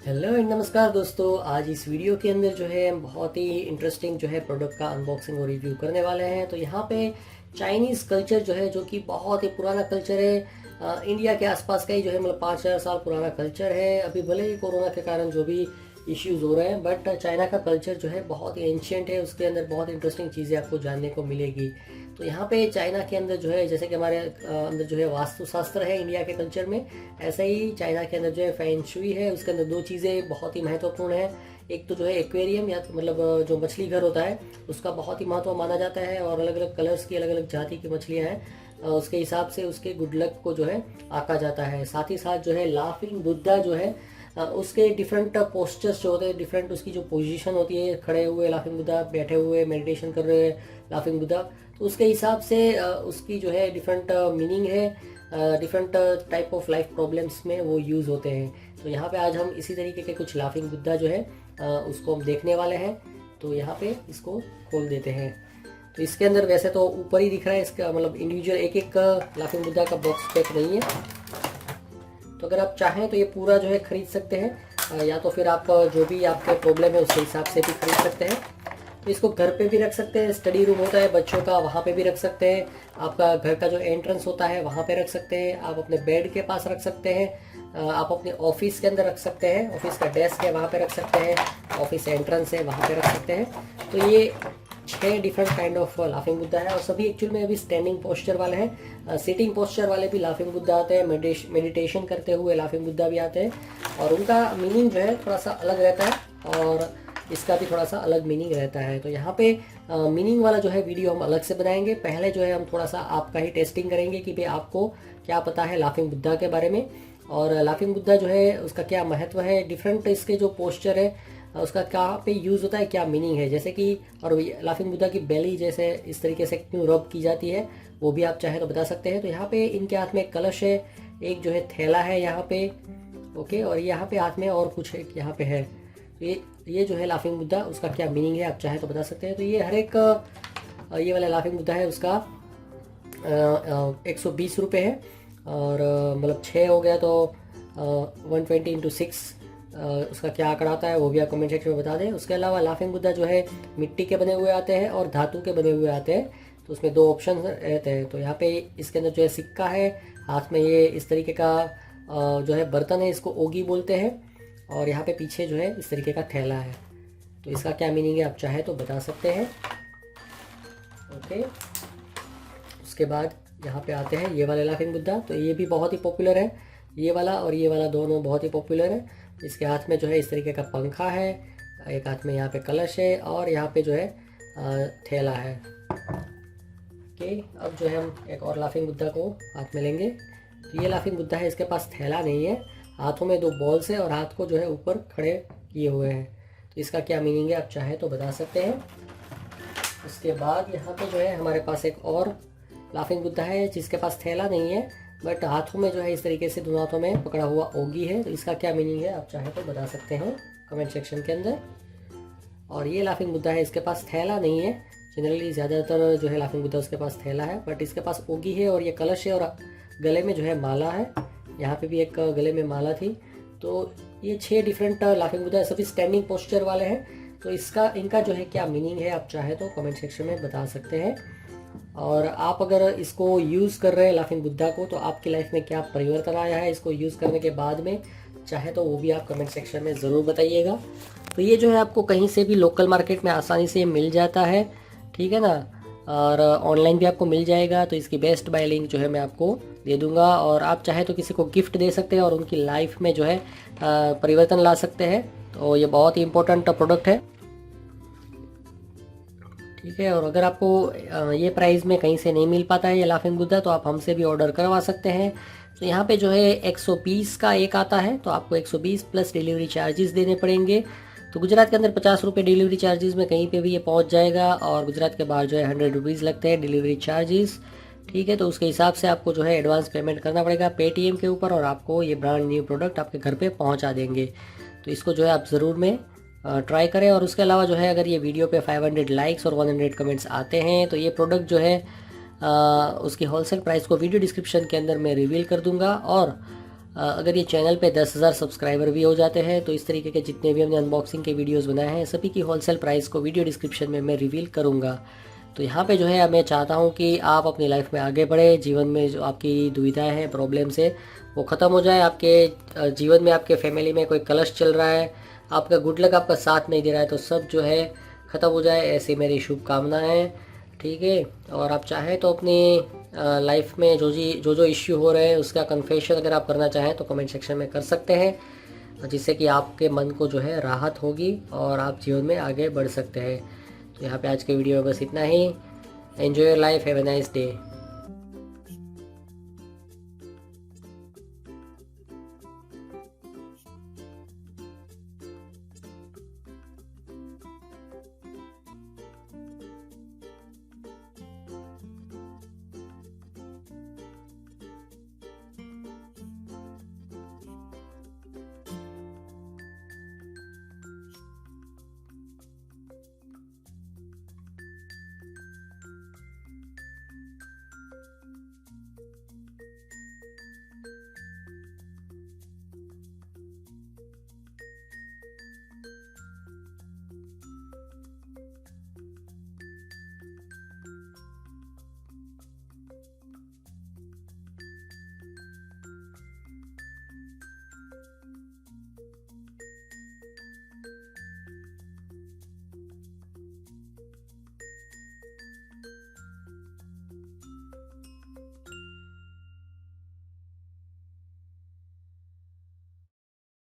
Hello and नमस्कार दोस्तों। आज इस वीडियो के अंदर जो है हम बहुत ही इंटरेस्टिंग जो है प्रोडक्ट का अनबॉक्सिंग और रिव्यू करने वाले हैं। तो यहाँ पे चाइनीज़ कल्चर जो है, जो कि बहुत ही पुराना कल्चर है, इंडिया के आसपास का ही जो है, मतलब 5,000 साल पुराना कल्चर है। अभी भले ही कोरोना के कारण जो भी इश्यूज हो रहे हैं, बट चाइना का कल्चर जो है बहुत ही एंशियंट है। उसके अंदर बहुत इंटरेस्टिंग चीज़ें आपको जानने को मिलेगी। तो यहाँ पे चाइना के अंदर जो है, जैसे कि हमारे अंदर जो है वास्तुशास्त्र है इंडिया के कल्चर में, ऐसे ही चाइना के अंदर जो है फैंग शुई है। उसके अंदर दो चीज़ें बहुत ही महत्वपूर्ण है। एक तो जो है एक्वेरियम, या मतलब जो मछली घर होता है, उसका बहुत ही महत्व माना जाता है। और अलग अलग कलर्स की अलग अलग जाति की मछलियाँ हैं, उसके हिसाब से उसके गुड लक को जो है आका जाता है। साथ ही साथ जो है लाफिंग बुद्धा जो है, उसके डिफरेंट पोस्चर्स जो होते हैं, डिफरेंट उसकी जो पोजीशन होती है, खड़े हुए लाफिंग बुद्धा, बैठे हुए मेडिटेशन कर रहे लाफिंग बुद्धा, तो उसके हिसाब से उसकी जो है डिफरेंट मीनिंग है। Different type of life problems में वो यूज़ होते हैं। तो यहाँ पे आज हम इसी तरीके के कुछ लाफिंग बुद्धा जो है उसको हम देखने वाले हैं। तो यहाँ पे इसको खोल देते हैं। तो इसके अंदर वैसे तो ऊपर ही दिख रहा है, इसका मतलब इंडिविजुअल एक एक लाफिंग बुद्धा का बॉक्स पैक नहीं है। तो अगर आप चाहें तो ये पूरा जो है खरीद सकते हैं, या तो फिर आप जो भी आपके प्रॉब्लम है उसके हिसाब से भी खरीद सकते हैं। तो इसको घर पे भी रख सकते हैं, स्टडी रूम होता है बच्चों का, वहाँ पे भी रख सकते हैं। आपका घर का जो एंट्रेंस होता है वहाँ पे रख सकते हैं। आप अपने बेड के पास रख सकते हैं। आप अपने ऑफिस के अंदर रख सकते हैं, ऑफिस का डेस्क है वहाँ पे रख सकते हैं, ऑफिस एंट्रेंस है वहाँ पे रख सकते हैं। तो ये 6 different kind of laughing Buddha है, और सभी एक्चुअल में अभी स्टैंडिंग पोस्चर वाले हैं। सिटिंग पोस्चर वाले भी लाफिंग बुद्धा आते हैं, मेडिटेशन करते हुए लाफिंग बुद्धा भी आते हैं, और उनका मीनिंग जो है थोड़ा सा अलग रहता है, और इसका भी थोड़ा सा अलग मीनिंग रहता है। तो यहाँ पे मीनिंग वाला जो है वीडियो हम अलग से बनाएंगे। पहले जो है हम थोड़ा सा आपका ही टेस्टिंग करेंगे कि भाई आपको क्या पता है लाफिंग बुद्धा के बारे में, और लाफिंग बुद्धा जो है उसका क्या महत्व है, डिफरेंट इसके जो पोस्चर है उसका कहाँ पे यूज़ होता है, क्या मीनिंग है, जैसे कि, और लाफिंग बुद्धा की बेली जैसे इस तरीके से क्यों रब की जाती है, वो भी आप चाहे तो बता सकते हैं। तो यहाँ पे इनके हाथ में एक कलश है, एक जो है थैला है यहाँ पे, ओके, और यहाँ पे हाथ में और कुछ है यहाँ पे है। तो ये जो है लाफिंग बुद्धा, उसका क्या मीनिंग है आप चाहे तो बता सकते हैं। तो ये हर एक ये वाला लाफिंग बुद्धा है, उसका 120 रुपये है, और मतलब 6 हो गया तो 120 इंटू 6 उसका क्या आंकड़ा आता है वो भी आप कमेंट सेक्शन में बता दें। उसके अलावा लाफिंग बुद्धा जो है मिट्टी के बने हुए आते हैं और धातु के बने हुए आते हैं। तो उसमें 2 ऑप्शन रहते हैं। तो यहाँ पे इसके अंदर जो है सिक्का है, हाथ में ये इस तरीके का जो है बर्तन है, इसको ओगी बोलते हैं, और यहाँ पे पीछे जो है इस तरीके का थैला है। तो इसका क्या मीनिंग है आप चाहे तो बता सकते हैं, ओके। उसके बाद यहाँ पे आते हैं ये वाले लाफिंग बुद्धा। तो ये भी बहुत ही पॉपुलर है, ये वाला और ये वाला दोनों बहुत ही पॉपुलर है। इसके हाथ में जो है इस तरीके का पंखा है, एक हाथ में यहाँ पे कलश है, और यहाँ पे जो है थैला है, ओके। अब जो है हम एक और लाफिंग बुद्धा को हाथ में लेंगे। तो ये लाफिंग बुद्धा है, इसके पास थैला नहीं है, हाथों में 2 बॉल्स है, और हाथ को जो है ऊपर खड़े किए हुए हैं। तो इसका क्या मीनिंग है आप चाहे तो बता सकते हैं। उसके बाद यहाँ पे जो है हमारे पास एक और लाफिंग बुद्धा है, जिसके पास थैला नहीं है, बट हाथों में जो है इस तरीके से दोनों हाथों में पकड़ा हुआ ओगी है। तो इसका क्या मीनिंग है आप चाहे तो बता सकते हैं कमेंट सेक्शन के अंदर। और ये लाफिंग बुद्धा है, इसके पास थैला नहीं है। जनरली ज़्यादातर जो है लाफिंग बुद्धा उसके पास थैला है, बट इसके पास ओगी है, और ये कलश है, और गले में जो है माला है। यहाँ पे भी एक गले में माला थी। तो ये 6 डिफरेंट लाफिंग बुद्धा है, सभी स्टैंडिंग पोस्चर वाले हैं। तो इनका जो है क्या मीनिंग है आप चाहे तो कमेंट सेक्शन में बता सकते हैं। और आप अगर इसको यूज़ कर रहे हैं लाफिंग बुद्धा को, तो आपकी लाइफ में क्या परिवर्तन आया है इसको यूज़ करने के बाद में, चाहे तो वो भी आप कमेंट सेक्शन में ज़रूर बताइएगा। तो ये जो है आपको कहीं से भी लोकल मार्केट में आसानी से मिल जाता है, ठीक है ना, और ऑनलाइन भी आपको मिल जाएगा। तो इसकी बेस्ट बाय लिंक जो है मैं आपको दे दूंगा, और आप चाहे तो किसी को गिफ्ट दे सकते हैं और उनकी लाइफ में जो है परिवर्तन ला सकते हैं। तो ये बहुत ही इंपॉर्टेंट प्रोडक्ट है, ठीक है। और अगर आपको ये प्राइस में कहीं से नहीं मिल पाता है ये लाफिंग बुद्धा, तो आप हमसे भी ऑर्डर करवा सकते हैं। तो यहाँ पे जो है 120 का एक आता है, तो आपको 120 प्लस डिलीवरी चार्जेस देने पड़ेंगे। तो गुजरात के अंदर 50 रुपये डिलीवरी चार्जेस में कहीं पे भी ये पहुँच जाएगा, और गुजरात के बाहर जो है 100 रुपीज़ लगते हैं डिलीवरी चार्जेस, ठीक है। तो उसके हिसाब से आपको जो है एडवांस पेमेंट करना पड़ेगा पेटीएम के ऊपर, और आपको ये ब्रांड न्यू प्रोडक्ट आपके घर पे पहुंचा देंगे। तो इसको जो है आप ज़रूर में ट्राई करें। और उसके अलावा जो है अगर ये वीडियो पे 500 लाइक्स और 100 कमेंट्स आते हैं, तो ये प्रोडक्ट जो है उसकी होलसेल प्राइस को वीडियो डिस्क्रिप्शन के अंदर मैं रिवील कर दूंगा, और अगर ये चैनल पे 10,000 सब्सक्राइबर भी हो जाते हैं तो इस तरीके के जितने भी हमने अनबॉक्सिंग के वीडियोस बनाए हैं सभी की होलसेल प्राइस को वीडियो डिस्क्रिप्शन में मैं रिवील करूँगा। तो यहाँ पे जो है मैं चाहता हूँ कि आप अपनी लाइफ में आगे बढ़े, जीवन में जो आपकी दुविधाएं हैं, प्रॉब्लम्स है, वो ख़त्म हो जाए। आपके जीवन में, आपके फैमिली में कोई कलश चल रहा है, आपका गुड लक आपका साथ नहीं दे रहा है, तो सब जो है ख़त्म हो जाए, ऐसी मेरी शुभकामनाएं हैं। ठीक है। और आप चाहें तो अपनी लाइफ में जो इश्यू हो रहे हैं उसका कन्फेशन अगर आप करना चाहें तो कमेंट सेक्शन में कर सकते हैं, जिससे कि आपके मन को जो है राहत होगी और आप जीवन में आगे बढ़ सकते हैं। तो यहाँ पे आज के वीडियो में बस इतना ही। Enjoy your life, have a nice day.